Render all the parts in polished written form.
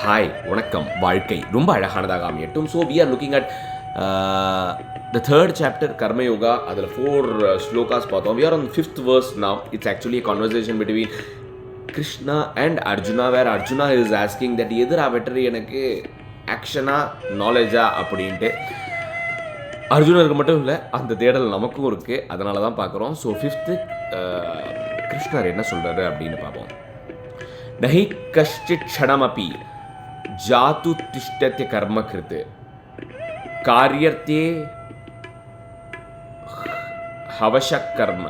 Hi வணக்கம் வாழ்க்கை ரொம்ப அழகானதாக அமையட்டும். So we are looking at the third chapter Karmayoga. அதில் 4 ஸ்லோகாஸ் பார்த்தோம். We are on 5th verse now. It's actually conversation between Krishna and Arjuna, where Arjuna is asking that எதிரா பெட்டர், எனக்கு ஆக்ஷனா நாலேஜா அப்படின்ட்டு. அர்ஜுனருக்கு மட்டும் இல்லை, அந்த தேடல் நமக்கும் இருக்குது. அதனால தான் பார்க்குறோம். ஸோ 5th கிருஷ்ணர் என்ன சொல்கிறாரு அப்படின்னு பார்ப்போம். நஹி கஷ்டித் க்ஷணமபி ஜாத்து திஷ்டத்ய கர்ம கிருத் காரியர்த்தே ஹவசக் கர்ம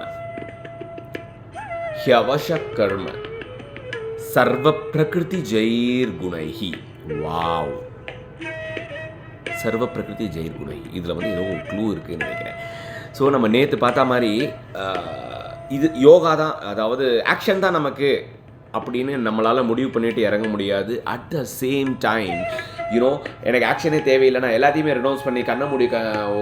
ஹ்யவசக் கர்ம சர்வ பிரகிருதி ஜெயிர் குணைஹி. வாவ், சர்வ பிரகிருதி ஜெயிர் குணைஹி. இதில் வந்து ஏதோ ஒரு க்ளூ இருக்குதுன்னு நினைக்கிறேன். ஸோ நம்ம நேற்று பார்த்த மாதிரி இது யோகா தான், அதாவது ஆக்ஷன் தான் நமக்கு அப்படின்னு நம்மளால் முடிவு பண்ணிட்டு இறங்க முடியாது. At the same time you know எனக்கு ஆக்ஷனே தேவையில்லை, நான் எல்லாத்தையுமே ரெனவுன்ஸ் பண்ணி கண்ண மூடி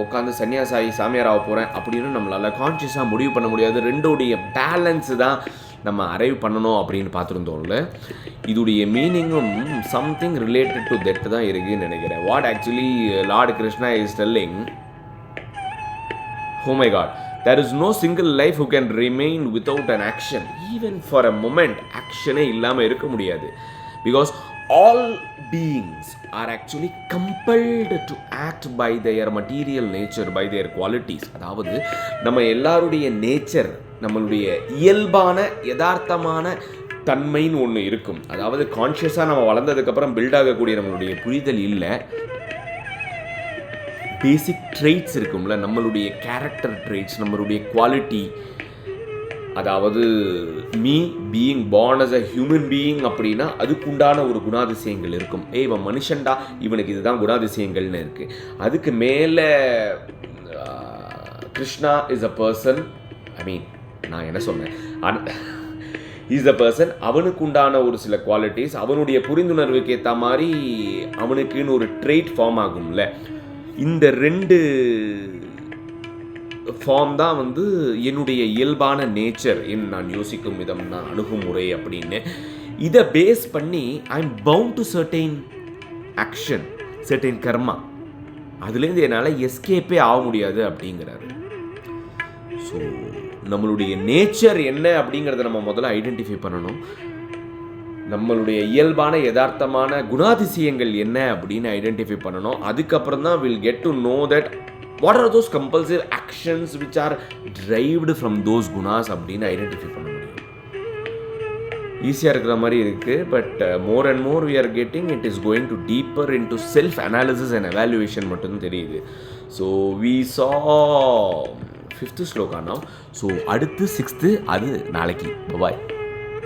உட்காந்து சன்னியாசாயி சாமியார் ஆக போகிறேன் அப்படின்னு நம்மளால் கான்ஷியஸாக முடிவு பண்ண முடியாது. ரெண்டோடைய பேலன்ஸு தான் நம்ம அரைவ் பண்ணணும் அப்படின்னு பார்த்துருந்தோம்ல. இதுடைய மீனிங்கும் சம்திங் ரிலேட்டட் டு தட் தான் இருக்குதுன்னு நினைக்கிறேன். What actually Lord Krishna is telling, oh my god, there is no single life who can remain without an action. Even for a moment actioné இல்லாமல் இருக்க முடியாது. Because all beings are actually compelled to act by their material nature, by their qualities. அதாவது நம்ம எல்லாருடைய nature, நம்மளுடைய இயல்பான யதார்த்தமான தன்மைன்னு ஒன்று இருக்கும். அதாவது கான்ஷியஸாக நம்ம வளர்ந்ததுக்கப்புறம் பில்ட் ஆகக்கூடிய நம்மளுடைய புரிதல் இல்லை, பேசிக் ட்ரெய்ட்ஸ் இருக்கும்ல, நம்மளுடைய கேரக்டர் ட்ரெய்ட்ஸ், நம்மளுடைய குவாலிட்டி. அதாவது me being born as a human being அப்படின்னா அதுக்குண்டான ஒரு குணாதிசயங்கள் இருக்கும். இவன் மனுஷன்டா, இவனுக்கு இதுதான் குணாதிசயங்கள்னு இருக்குது. அதுக்கு மேலே கிருஷ்ணா இஸ் அ பர்சன், ஐ மீன் நான் என்ன சொன்னேன், இஸ் அ பர்சன், அவனுக்கு உண்டான ஒரு சில குவாலிட்டிஸ், அவனுடைய புரிந்துணர்வுக்கு ஏற்ற மாதிரி அவனுக்குன்னு ஒரு ட்ரெய்ட் ஃபார்ம் ஆகும்ல. இந்த 2 ஃபார்ம் தான் வந்து என்னுடைய இயல்பான நேச்சர், நான் யோசிக்கும் விதம், நான் அணுகுமுறை அப்படின்னு. இதை பேஸ் பண்ணி I am bound to certain action, certain karma. அதுலேருந்து என்னால் எஸ்கேப்பே ஆக முடியாது அப்படிங்கிறாரு. ஸோ நம்மளுடைய நேச்சர் என்ன அப்படிங்கிறத நம்ம முதல்ல ஐடென்டிஃபை பண்ணணும். நம்மளுடைய இயல்பான யதார்த்தமான குணாதிசயங்கள் என்ன அப்படின்னு ஐடென்டிஃபை பண்ணணும். அதுக்கப்புறம் தான் will get to know that what are those compulsive actions which are driven from those gunas அப்படின்னு ஐடென்டிஃபை பண்ண முடியும். ஈஸியாக இருக்கிற மாதிரி இருக்குது, but more and more we are getting it is going to deeper into self analysis and evaluation மட்டும் தெரியுது. So we saw 5th shloka now. So அடுத்து 6th, அது நாளைக்கு. பாய்.